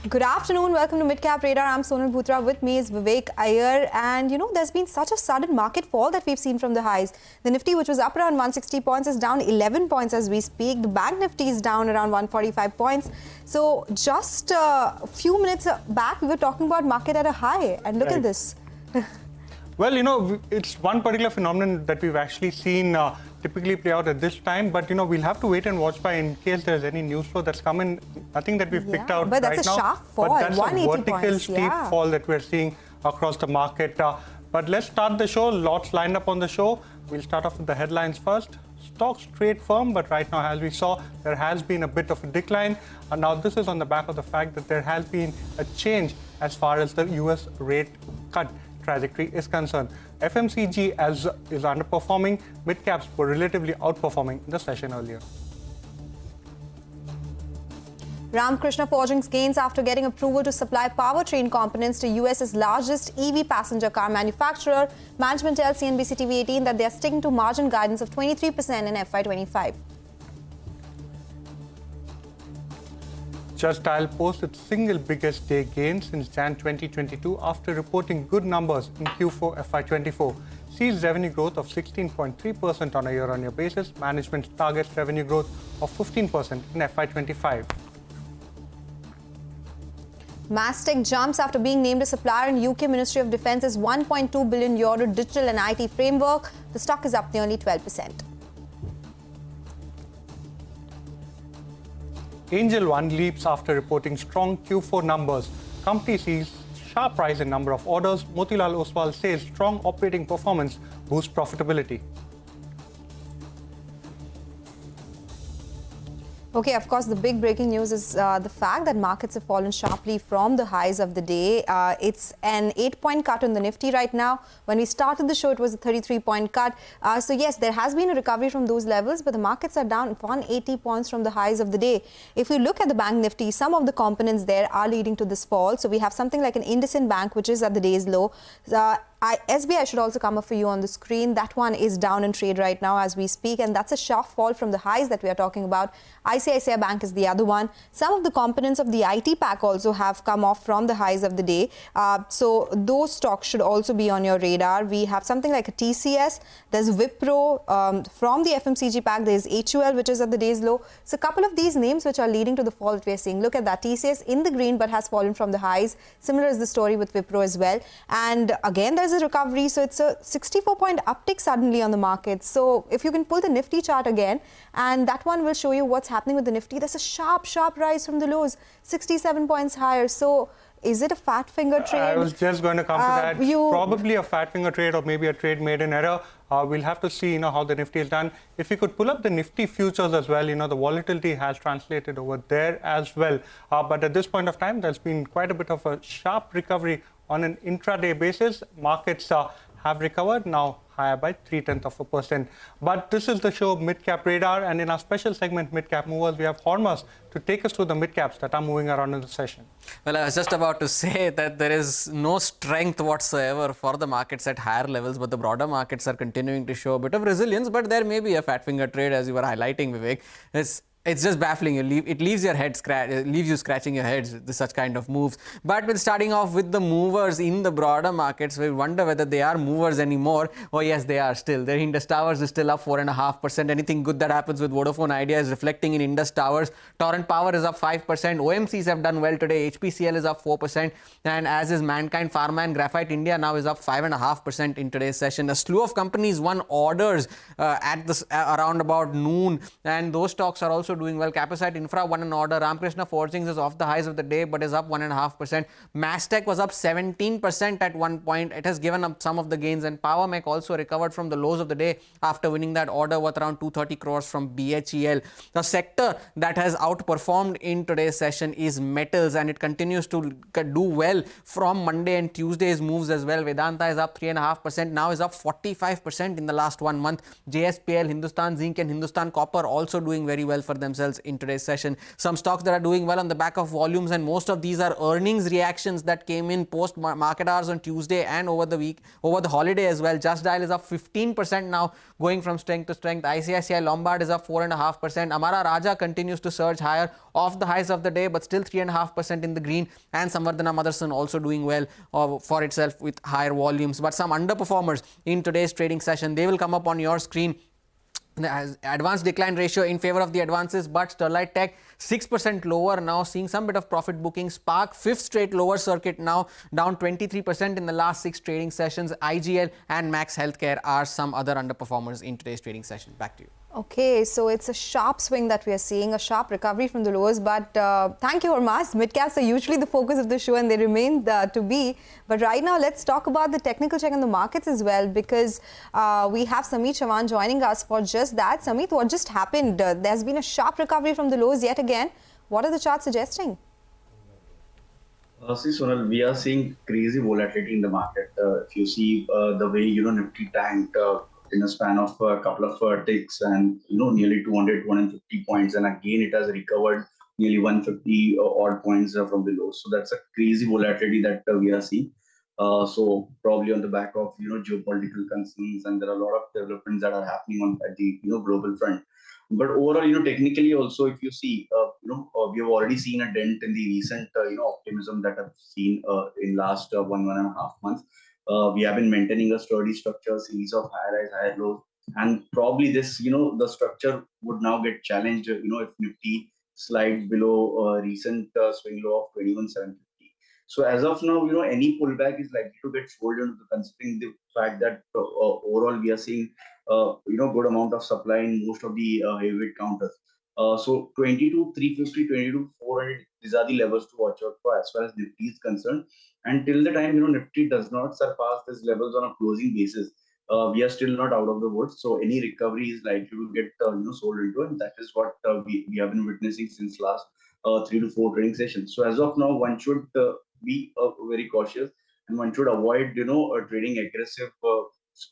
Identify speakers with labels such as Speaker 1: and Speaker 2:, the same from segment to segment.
Speaker 1: Good afternoon. Welcome to Midcap Radar. I'm Sonal Bhutra. With me is Vivek Iyer. And there's been such a sudden market fall that we've seen from the highs. The Nifty, which was up around 160 points, is down 11 points as we speak. The Bank Nifty is down around 145 points. So just a few minutes back, we were talking about market at a high. And look at this.
Speaker 2: Well, it's one particular phenomenon that we've actually seen typically play out at this time. But, we'll have to wait and watch by in case there's any news flow that's come in. Nothing that we've picked out
Speaker 1: but
Speaker 2: right now.
Speaker 1: that's a sharp fall.
Speaker 2: But that's a
Speaker 1: 180
Speaker 2: vertical
Speaker 1: points,
Speaker 2: steep fall that we're seeing across the market. But let's start the show. Lots lined up on the show. We'll start off with the headlines first. Stocks trade firm, but right now, as we saw, there has been a bit of a decline. And now this is on the back of the fact that there has been a change as far as the US rate cut trajectory is concerned. FMCG is underperforming. Mid-caps were relatively outperforming in the session earlier.
Speaker 1: Ramkrishna Forgings gains after getting approval to supply powertrain components to US's largest EV passenger car manufacturer. Management tells CNBC-TV18 that they are sticking to margin guidance of 23% in FY25.
Speaker 2: Just Dial posts its single biggest day gain since Jan 2022 after reporting good numbers in Q4 FY24. Sees revenue growth of 16.3% on a year-on-year basis. Management targets revenue growth of 15% in FY25.
Speaker 1: Mastek jumps after being named a supplier in UK Ministry of Defence's €1.2 billion digital and IT framework. The stock is up nearly 12%.
Speaker 2: AngelOne leaps after reporting strong Q4 numbers. Company sees sharp rise in number of orders. Motilal Oswal says strong operating performance boosts profitability.
Speaker 1: Okay, of course, the big breaking news is the fact that markets have fallen sharply from the highs of the day. It's an 8-point cut on the Nifty right now. When we started the show, it was a 33-point cut. So yes, there has been a recovery from those levels, but the markets are down 180 points from the highs of the day. If you look at the Bank Nifty, some of the components there are leading to this fall. So we have something like an IndusInd Bank, which is at the day's low. SBI should also come up for you on the screen. That one is down in trade right now as we speak, and that's a sharp fall from the highs that we are talking about. ICICI Bank is the other one. Some of the components of the IT pack also have come off from the highs of the day. So those stocks should also be on your radar. We have something like a TCS. There's Wipro. From the FMCG pack, there's HUL, which is at the day's low. So a couple of these names which are leading to the fall that we are seeing. Look at that. TCS in the green but has fallen from the highs. Similar is the story with Wipro as well. And again, there's a recovery, so it's a 64-point uptick suddenly on the market. So if you can pull the Nifty chart again, and that one will show you what's happening with the Nifty. There's a sharp rise from the lows, 67 points higher. So is it a fat finger trade?
Speaker 2: I was just going to come to that. Probably a fat finger trade or maybe a trade made in error. We'll have to see, how the Nifty is done. If you could pull up the Nifty futures as well, the volatility has translated over there as well. But at this point of time, there's been quite a bit of a sharp recovery on an intraday basis. Markets have recovered now higher by 0.3%. But this is the show Midcap Radar, and in our special segment Midcap Movers, we have Hormas to take us through the midcaps that are moving around in the session.
Speaker 3: Well, I was just about to say that there is no strength whatsoever for the markets at higher levels, but the broader markets are continuing to show a bit of resilience. But there may be a fat finger trade, as you were highlighting, Vivek. It's just baffling. It leaves you scratching your heads with such kind of moves. But with starting off with the movers in the broader markets, we wonder whether they are movers anymore. Oh yes, they are still. The Indus Towers is still up 4.5%. Anything good that happens with Vodafone Idea is reflecting in Indus Towers. Torrent Power is up 5%. OMCs have done well today. HPCL is up 4%. And as is Mankind Pharma and Graphite India now is up 5.5% in today's session. A slew of companies won orders around about noon. And those stocks are also doing well. Capacite Infra won an order. Ramkrishna Forgings is off the highs of the day but is up 1.5%. Mastek was up 17% at one point. It has given up some of the gains, and Powermech also recovered from the lows of the day after winning that order worth around 230 crores from BHEL. The sector that has outperformed in today's session is metals, and it continues to do well from Monday and Tuesday's moves as well. Vedanta is up 3.5%, now is up 45% in the last 1 month. JSPL, Hindustan Zinc and Hindustan Copper also doing very well for them. themselves in today's session. Some stocks that are doing well on the back of volumes, and most of these are earnings reactions that came in post market hours on Tuesday and over the week, over the holiday as well. Just Dial is up 15% now, going from strength to strength. ICICI Lombard is up 4.5%. Amara Raja continues to surge higher off the highs of the day, but still 3.5% in the green. And Samvardhana Motherson also doing well for itself with higher volumes. But some underperformers in today's trading session, they will come up on your screen. The advance decline ratio in favor of the advances, but Sterlite Tech 6% lower now, seeing some bit of profit booking. Spark, fifth straight lower circuit now, down 23% in the last 6 trading sessions. IGL and Max Healthcare are some other underperformers in today's trading session. Back to you.
Speaker 1: Okay, so it's a sharp swing that we are seeing, a sharp recovery from the lows. But thank you, Hormaz. Mid-caps are usually the focus of the show, and they remain to be. But right now, let's talk about the technical check on the markets as well, because we have Samit Chavan joining us for just that. Samit, what just happened? There's been a sharp recovery from the lows yet again. What are the charts suggesting?
Speaker 4: See, Sonal, we are seeing crazy volatility in the market. If you see the way, Nifty tanked in a span of a couple of ticks and, nearly 200, 250 points. And again, it has recovered nearly 150 odd points from the low. So that's a crazy volatility that we are seeing. So probably on the back of, geopolitical concerns, and there are a lot of developments that are happening at the, global front. But overall, technically also, if you see, we have already seen a dent in the recent, optimism that I've seen in last 1.5 months. We have been maintaining a sturdy structure, series of higher highs, higher lows, and probably this, the structure would now get challenged, if Nifty slides below recent swing low of 21,750. So as of now, any pullback is likely to get sold into, considering the fact that overall we are seeing, good amount of supply in most of the heavyweight counters. So 22,350, 22,400, these are the levels to watch out for as far as Nifty is concerned. And till the time, Nifty does not surpass these levels on a closing basis, we are still not out of the woods. So any recovery is likely to get, sold into, and that is what we have been witnessing since last 3 to 4 trading sessions. So as of now, one should be very cautious, and one should avoid, trading aggressive,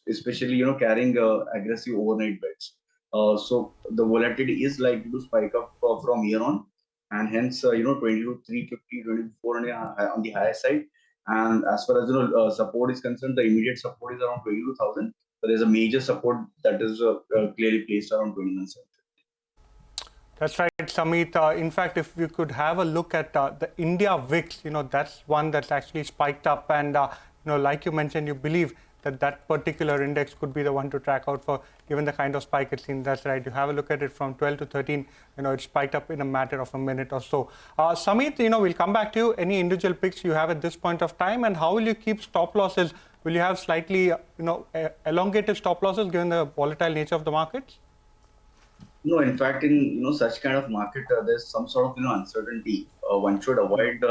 Speaker 4: especially, carrying aggressive overnight bets. So the volatility is likely to spike up from here on, and hence, 22,350, 2400 on the higher side. And as far as support is concerned, the immediate support is around 22,000. But there's a major support that is clearly placed around 21,750.
Speaker 2: That's right, Samit. In fact, if you could have a look at the India VIX, that's one that's actually spiked up, and like you mentioned, you believe that particular index could be the one to track out for, given the kind of spike it's seen. That's right. You have a look at it from 12 to 13, it spiked up in a matter of a minute or so. Samit, we'll come back to you. Any individual picks you have at this point of time, and how will you keep stop losses? Will you have slightly, elongated stop losses given the volatile nature of the markets?
Speaker 4: No, in fact, in such kind of market, there's some sort of uncertainty. One should avoid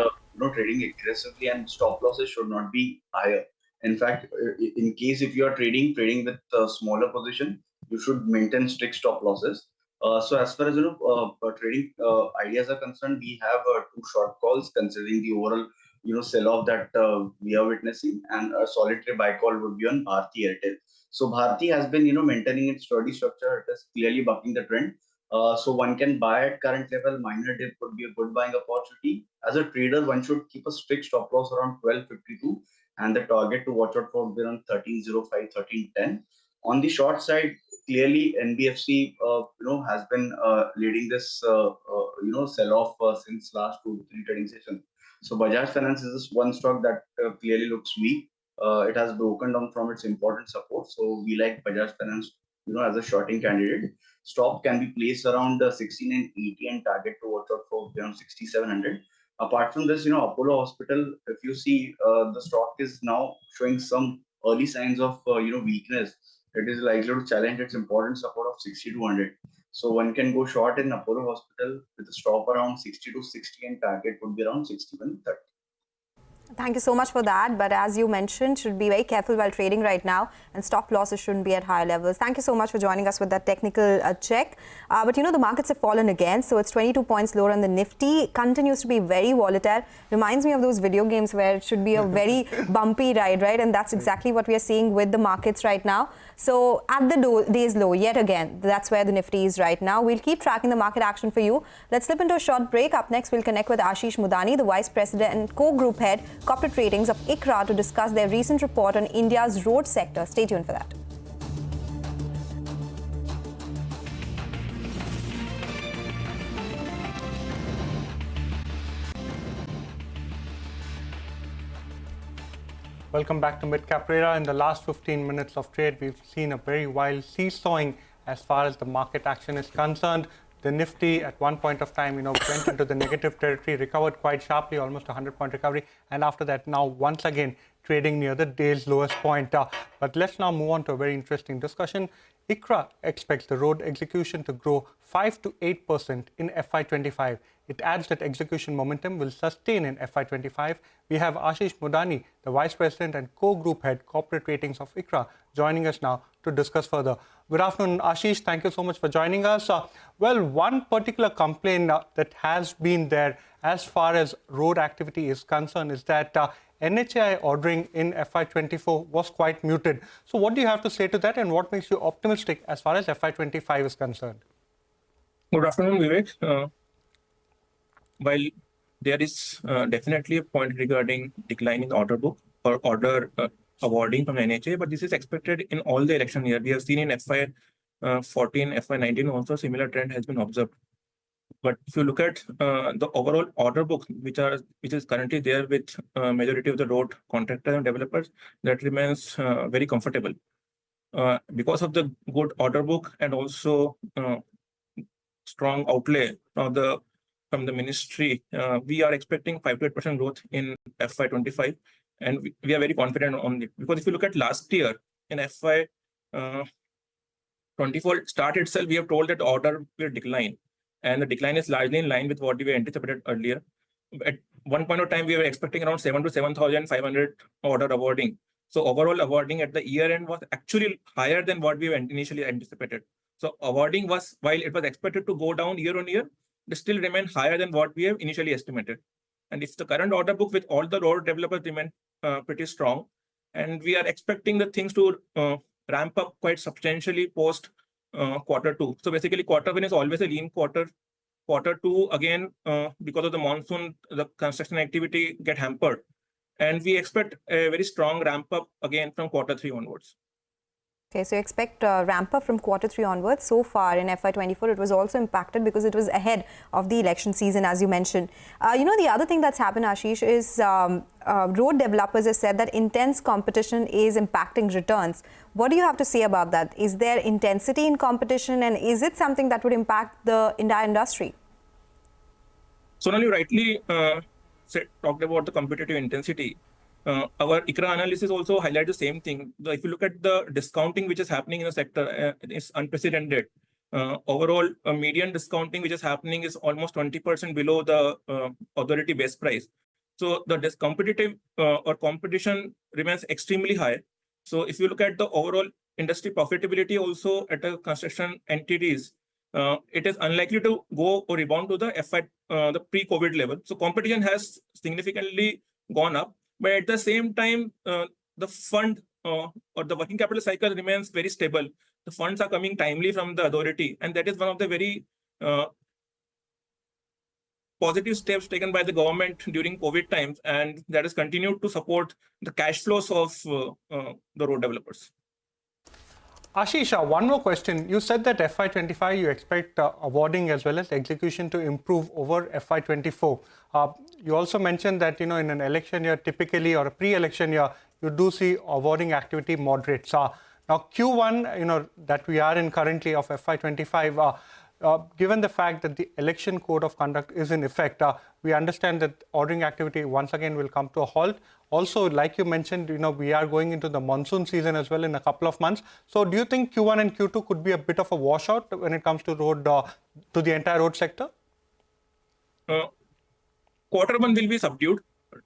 Speaker 4: trading aggressively, and stop losses should not be higher. In fact, in case if you are trading with a smaller position, you should maintain strict stop losses. So as far as trading ideas are concerned, we have 2 short calls considering the overall sell-off that we are witnessing, and a solitary buy call would be on Bharti Airtel. So Bharti has been maintaining its sturdy structure. It is clearly bucking the trend. So one can buy at current level. Minor dip could be a good buying opportunity. As a trader, one should keep a strict stop loss around 1252, and the target to watch out for would be around 1305, 1310. On the short side, clearly NBFC has been leading this sell-off since last 2 to 3 trading sessions. So Bajaj Finance is one stock that clearly looks weak. It has broken down from its important support. So we like Bajaj Finance, as a shorting candidate. Stop can be placed around 16,980, and target to watch out for around 6,700. Apart from this, Apollo Hospital, if you see, the stock is now showing some early signs of, weakness. It is likely to challenge its important support of 6,200. So one can go short in Apollo Hospital with a stop around 60 to 60, and target would be around 6130.
Speaker 1: Thank you so much for that. But as you mentioned, should be very careful while trading right now, and stop losses shouldn't be at higher levels. Thank you so much for joining us with that technical check. But the markets have fallen again, so it's 22 points lower on the Nifty. Continues to be very volatile. Reminds me of those video games where it should be a very bumpy ride, right? And that's exactly what we are seeing with the markets right now. So at the day's low, yet again, that's where the Nifty is right now. We'll keep tracking the market action for you. Let's slip into a short break. Up next, we'll connect with Ashish Mudani, the Vice President and Co-Group Head, Corporate Ratings of IKRA, to discuss their recent report on India's road sector. Stay tuned for that.
Speaker 2: Welcome back to Midcap Radar. In the last 15 minutes of trade, we've seen a very wild seesawing as far as the market action is concerned. The Nifty at one point of time, went into the negative territory, recovered quite sharply, almost a 100-point recovery. And after that, now once again, trading near the day's lowest point. But let's now move on to a very interesting discussion. IKRA expects the road execution to grow 5 to 8% in FY25. It adds that execution momentum will sustain in FY25. We have Ashish Mudani, the Vice President and Co-Group Head, Corporate Ratings of IKRA, joining us now to discuss further. Good afternoon, Ashish. Thank you so much for joining us. Well, one particular complaint that has been there as far as road activity is concerned is that NHAI ordering in FY24 was quite muted. So what do you have to say to that, and what makes you optimistic as far as FY25 is concerned?
Speaker 5: Good afternoon, Vivek. While there is definitely a point regarding decline in the order book or order awarding from NHAI, but this is expected in all the election year. We have seen in FY14, FY19 also similar trend has been observed. But if you look at the overall order book, which is currently there with majority of the road contractors and developers, that remains very comfortable. Because of the good order book and also strong outlay from the ministry, we are expecting 5 to 8% growth in FY25, and we are very confident on it. Because if you look at last year in FY24 start itself, we have told that order will decline. And the decline is largely in line with what we anticipated earlier. At one point of time, we were expecting around 7 to 7,500 order awarding. So overall awarding at the year end was actually higher than what we initially anticipated. So awarding was, while it was expected to go down year on year, it still remained higher than what we have initially estimated. And if the current order book with all the road developers remain pretty strong, and we are expecting the things to ramp up quite substantially post quarter two. So basically quarter one is always a lean quarter. Quarter two, again, because of the monsoon, the construction activity get hampered. And we expect a very strong ramp up again from quarter three onwards.
Speaker 1: Okay, so you expect ramp up from quarter three onwards. So far in FY24, it was also impacted because it was ahead of the election season, as you mentioned. The other thing that's happened, Ashish, is road developers have said that intense competition is impacting returns. What do you have to say about that? Is there intensity in competition, and is it something that would impact the entire industry?
Speaker 5: Sonali rightly talked about the competitive intensity. Our IKRA analysis also highlights the same thing. If you look at the discounting which is happening in the sector, it's unprecedented. Overall, median discounting which is happening is almost 20% below the authority base price. So the competitive or competition remains extremely high. So if you look at the overall industry profitability also at the construction entities, it is unlikely to go or rebound to the pre-COVID level. So competition has significantly gone up. But at the same time, the fund or the working capital cycle remains very stable. The funds are coming timely from the authority. And that is one of the very positive steps taken by the government during COVID times. And that has continued to support the cash flows of the road developers.
Speaker 2: Ashish, one more question. You said that FY25 you expect awarding as well as execution to improve over FY24. You also mentioned that in an election year typically, or a pre-election year, you do see awarding activity moderates. Now Q1 that we are in currently of FY25, given the fact that the election code of conduct is in effect, we understand that ordering activity once again will come to a halt. Also, like you mentioned, we are going into the monsoon season as well in a couple of months. So do you think Q1 and Q2 could be a bit of a washout when it comes to road, to the entire road sector?
Speaker 5: Quarter one will be subdued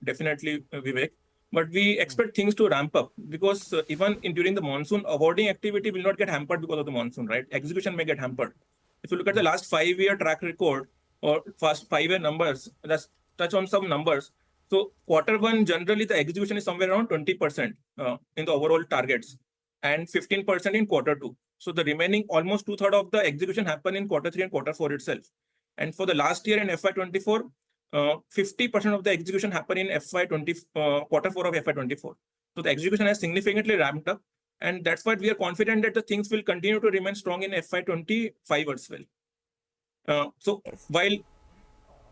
Speaker 5: definitely, Vivek. But we expect things to ramp up because even during the monsoon, awarding activity will not get hampered because of the monsoon, right? Execution may get hampered. If you look at the last 5-year track record or first 5-year numbers, let's touch on some numbers. So Q1, generally the execution is somewhere around 20% in the overall targets and 15% in Q2. So the remaining almost 2/3 of the execution happened in Q3 and Q4 itself. And for the last year in FY24, 50% of the execution happened in Q4 of FY24. So the execution has significantly ramped up. And that's why we are confident that the things will continue to remain strong in FY25 as well. So while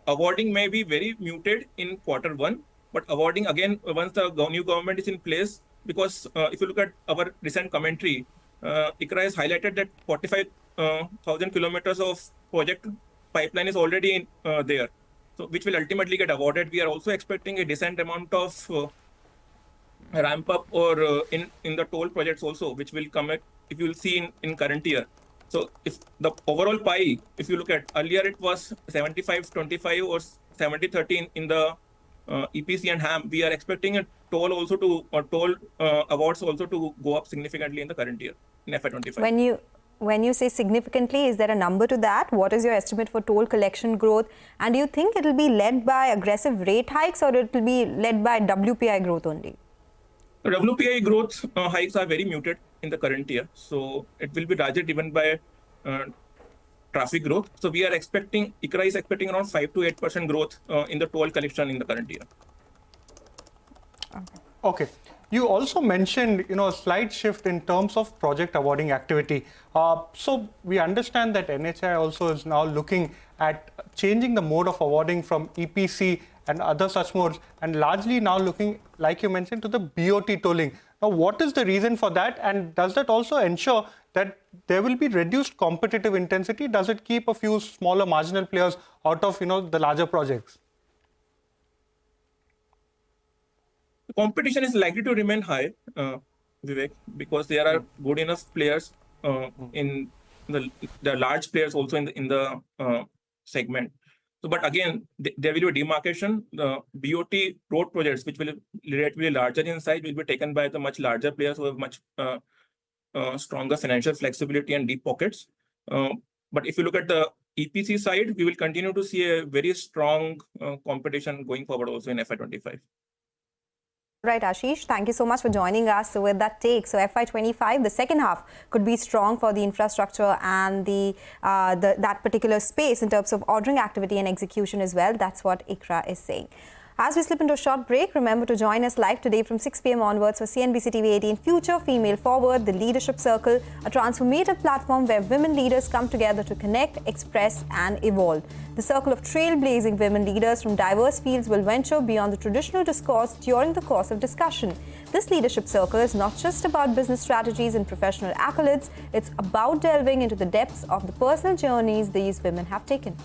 Speaker 5: awarding may be very muted in Q1, but awarding again, once the new government is in place, because if you look at our recent commentary, IKRA has highlighted that 45,000 kilometers of project pipeline is already there, so which will ultimately get awarded. We are also expecting a decent amount of ramp up or in the toll projects also, which will come if you will see in current year. So if the overall pie, if you look at earlier, it was 75-25 or 70-30 in the EPC and HAM. We are expecting a toll also toll awards also to go up significantly in the current year in FY25.
Speaker 1: When you say significantly, is there a number to that? What is your estimate for toll collection growth? And do you think it will be led by aggressive rate hikes or it will be led by WPI growth only?
Speaker 5: The WPI growth hikes are very muted in the current year. So it will be largely driven by traffic growth. So we are expecting, IKRA is expecting around 5 to 8% growth in the toll collection in the current year.
Speaker 2: Okay. You also mentioned, a slight shift in terms of project awarding activity. So we understand that NHAI also is now looking at changing the mode of awarding from EPC and other such modes, and largely now looking, like you mentioned, to the BOT tolling. Now, what is the reason for that? And does that also ensure that there will be reduced competitive intensity? Does it keep a few smaller marginal players out of, the larger projects?
Speaker 5: The competition is likely to remain high, Vivek, because there are good enough players in the large players also in the segment. So, but again, there will be a demarcation. The BOT road projects, which will be relatively larger in size, will be taken by the much larger players who have much stronger financial flexibility and deep pockets. But if you look at the EPC side, we will continue to see a very strong competition going forward also in FY25.
Speaker 1: Right, Ashish, thank you so much for joining us. So with that take, so FY25, the second half could be strong for the infrastructure and that particular space in terms of ordering activity and execution as well. That's what IKRA is saying. As we slip into a short break, remember to join us live today from 6 p.m. onwards for CNBC-TV18 Future Female Forward, the Leadership Circle, a transformative platform where women leaders come together to connect, express and evolve. The circle of trailblazing women leaders from diverse fields will venture beyond the traditional discourse during the course of discussion. This leadership circle is not just about business strategies and professional accolades, it's about delving into the depths of the personal journeys these women have taken.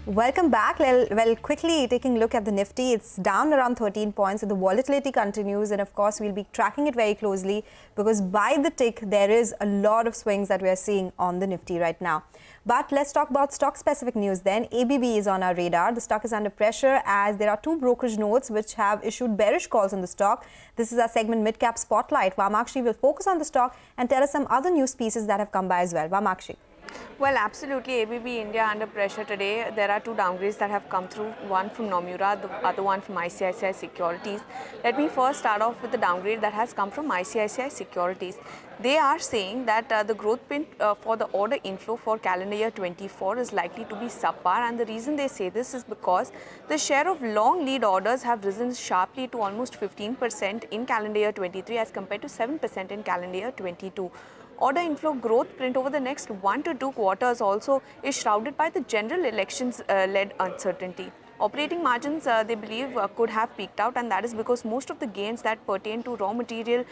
Speaker 1: Welcome back. Well, quickly taking a look at the Nifty, it's down around 13 points. So the volatility continues, and of course, we'll be tracking it very closely because by the tick, there is a lot of swings that we are seeing on the Nifty right now. But let's talk about stock-specific news then. ABB is on our radar. The stock is under pressure as there are two brokerage notes which have issued bearish calls on the stock. This is our segment Mid-Cap Spotlight. Vamakshi will focus on the stock and tell us some other news pieces that have come by as well. Vamakshi.
Speaker 6: Well, absolutely. ABB India under pressure today. There are two downgrades that have come through, one from Nomura, the other one from ICICI Securities. Let me first start off with the downgrade that has come from ICICI Securities. They are saying that the growth print for the order inflow for calendar year 24 is likely to be subpar, and the reason they say this is because the share of long lead orders have risen sharply to almost 15% in calendar year 23 as compared to 7% in calendar year 22. Order inflow growth print over the next 1 to 2 quarters also is shrouded by the general elections-led uncertainty. Operating margins, they believe, could have peaked out, and that is because most of the gains that pertain to raw material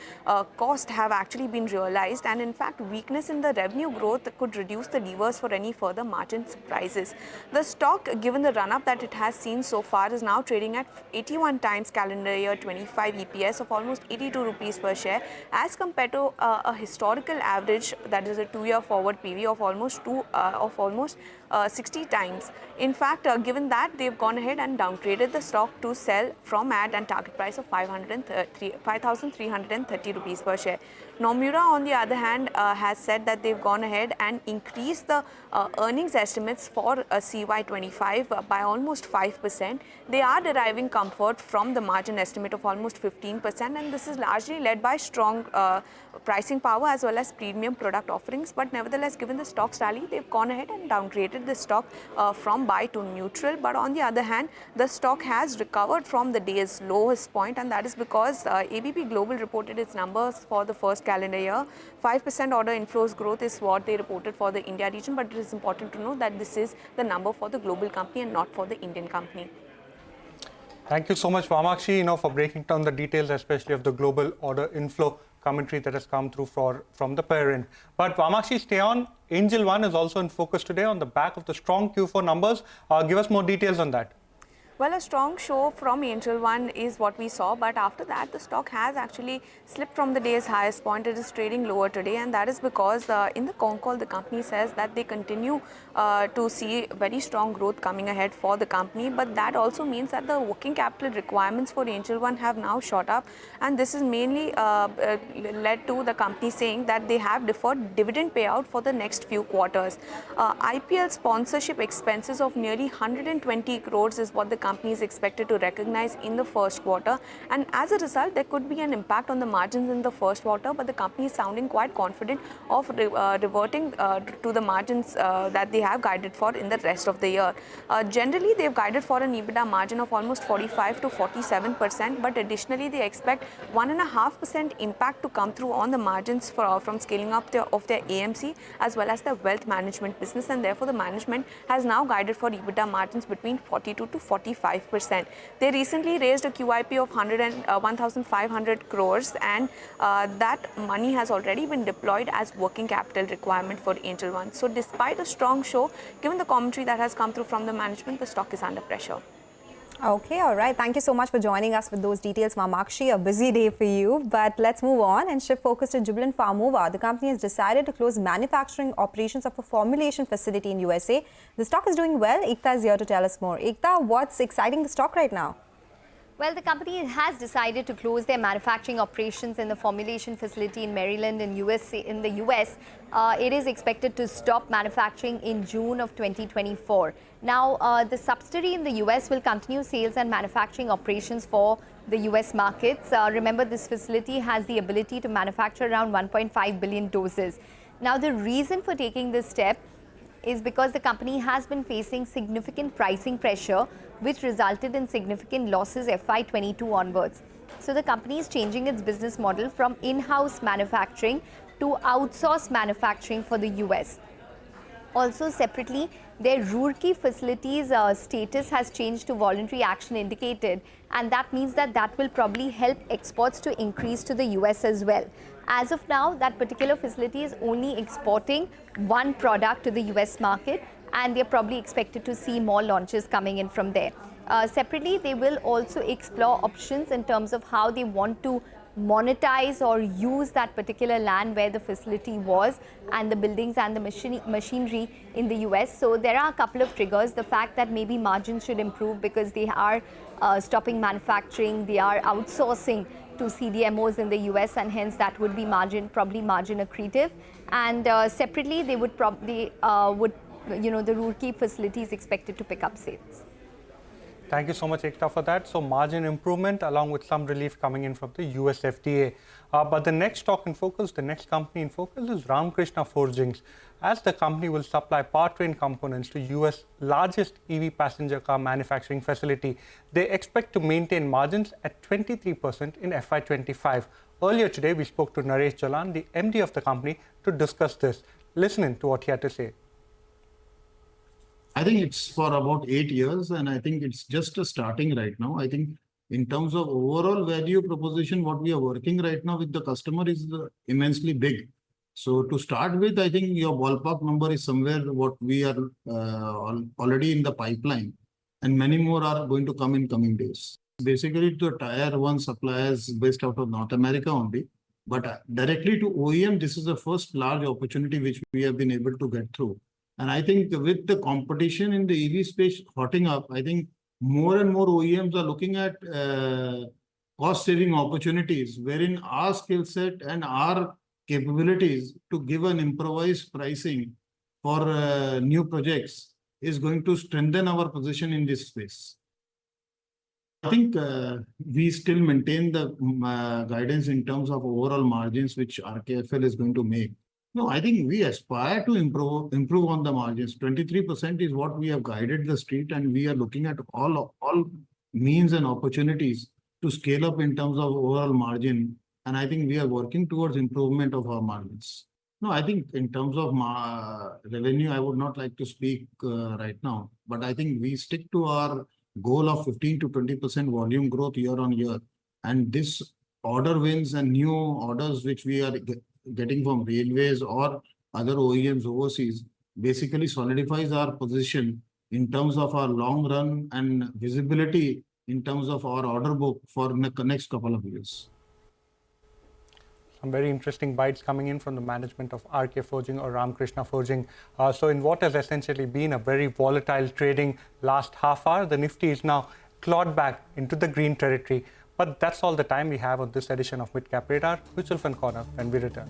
Speaker 6: cost have actually been realized, and in fact weakness in the revenue growth could reduce the levers for any further margin surprises. The stock, given the run-up that it has seen so far, is now trading at 81 times calendar year 25 EPS of almost 82 rupees per share, as compared to a historical average, that is a 2-year forward PV of almost 60 times. In fact, given that, they've gone ahead and downgraded the stock to sell from at and target price of 5,330 rupees per share. Nomura, on the other hand, has said that they've gone ahead and increased the earnings estimates for CY25 by almost 5%. They are deriving comfort from the margin estimate of almost 15%, and this is largely led by strong pricing power as well as premium product offerings. But nevertheless, given the stock's rally, they've gone ahead and downgraded the stock from buy to neutral. But on the other hand, the stock has recovered from the day's lowest point, and that is because ABP Global reported its numbers for the first calendar year. 5% order inflows growth is what they reported for the India region, but it is important to know that this is the number for the global company and not for the Indian company.
Speaker 2: Thank you so much, Vamakshi, for breaking down the details, especially of the global order inflow commentary that has come through from the parent. But Vamakshi, stay on. AngelOne is also in focus today on the back of the strong Q4 numbers. Give us more details on that.
Speaker 6: Well, a strong show from AngelOne is what we saw, but after that the stock has actually slipped from the day's highest point. It is trading lower today, and that is because in the con call the company says that they continue to see very strong growth coming ahead for the company, but that also means that the working capital requirements for AngelOne have now shot up, and this is mainly led to the company saying that they have deferred dividend payout for the next few quarters. IPL sponsorship expenses of nearly 120 crores is what the company is expected to recognize in the first quarter, and as a result there could be an impact on the margins in the first quarter, but the company is sounding quite confident of reverting to the margins that they have guided for in the rest of the year. Generally they have guided for an EBITDA margin of almost 45 to 47%, but additionally they expect 1.5% impact to come through on the margins from scaling up of their AMC as well as their wealth management business, and therefore the management has now guided for EBITDA margins between 42 to 45%. They recently raised a QIP of 1,500 crores, and that money has already been deployed as working capital requirement for AngelOne. So despite a strong show, given the commentary that has come through from the management, the stock is under pressure.
Speaker 1: Okay, all right. Thank you so much for joining us with those details, Vamakshi. A busy day for you, but let's move on and shift focus to Jubilant Pharmova. The company has decided to close manufacturing operations of a formulation facility in USA. The stock is doing well. Ekta is here to tell us more. Ekta, what's exciting the stock right now?
Speaker 7: Well, the company has decided to close their manufacturing operations in the formulation facility in Maryland in the US. It is expected to stop manufacturing in June of 2024. Now, the subsidiary in the US will continue sales and manufacturing operations for the US markets. Remember, this facility has the ability to manufacture around 1.5 billion doses. Now, the reason for taking this step is because the company has been facing significant pricing pressure, which resulted in significant losses FY22 onwards. So the company is changing its business model from in-house manufacturing to outsource manufacturing for the US. Also separately, their Roorkee facility's status has changed to voluntary action indicated, and that means that that will probably help exports to increase to the US as well. As of now, that particular facility is only exporting one product to the US market, and they're probably expected to see more launches coming in from there. Separately, they will also explore options in terms of how they want to monetize or use that particular land where the facility was and the buildings and the machinery in the US. So there are a couple of triggers. The fact that maybe margins should improve because they are stopping manufacturing, they are outsourcing to CDMOs in the US, and hence that would be probably margin accretive. And separately, they would probably the Roorkee facility is expected to pick up sales.
Speaker 2: Thank you so much, Ekta, for that. So margin improvement along with some relief coming in from the US FDA. But the next stock in focus, the next company in focus is Ramkrishna Forgings, as the company will supply powertrain components to US largest EV passenger car manufacturing facility. They expect to maintain margins at 23% in FY25. Earlier today, we spoke to Naresh Jalan, the MD of the company, to discuss this. Listen in to what he had to say.
Speaker 8: I think it's for about 8 years, and I think it's just starting right now. I think in terms of overall value proposition, what we are working right now with the customer is immensely big. So to start with, I think your ballpark number is somewhere what we are already in the pipeline, and many more are going to come in coming days. Basically, to tier 1 suppliers based out of North America only, but directly to OEM, this is the first large opportunity which we have been able to get through. And I think with the competition in the EV space hotting up, I think more and more OEMs are looking at cost-saving opportunities, wherein our skill set and our capabilities to give an improvised pricing for new projects is going to strengthen our position in this space. I think we still maintain the guidance in terms of overall margins which RKFL is going to make. No, I think we aspire to improve on the margins. 23% is what we have guided the street, and we are looking at all means and opportunities to scale up in terms of overall margin. And I think we are working towards improvement of our margins. No, I think in terms of revenue, I would not like to speak right now, but I think we stick to our goal of 15 to 20% volume growth year on year. And this order wins and new orders which we are getting from railways or other OEMs overseas basically solidifies our position in terms of our long run and visibility in terms of our order book for the next couple of years.
Speaker 2: Some very interesting bites coming in from the management of RK Forging or Ramkrishna Forging. So in what has essentially been a very volatile trading last half hour, the Nifty is now clawed back into the green territory. But that's all the time we have on this edition of Midcap Radar. Mutual Fund Corner when we return.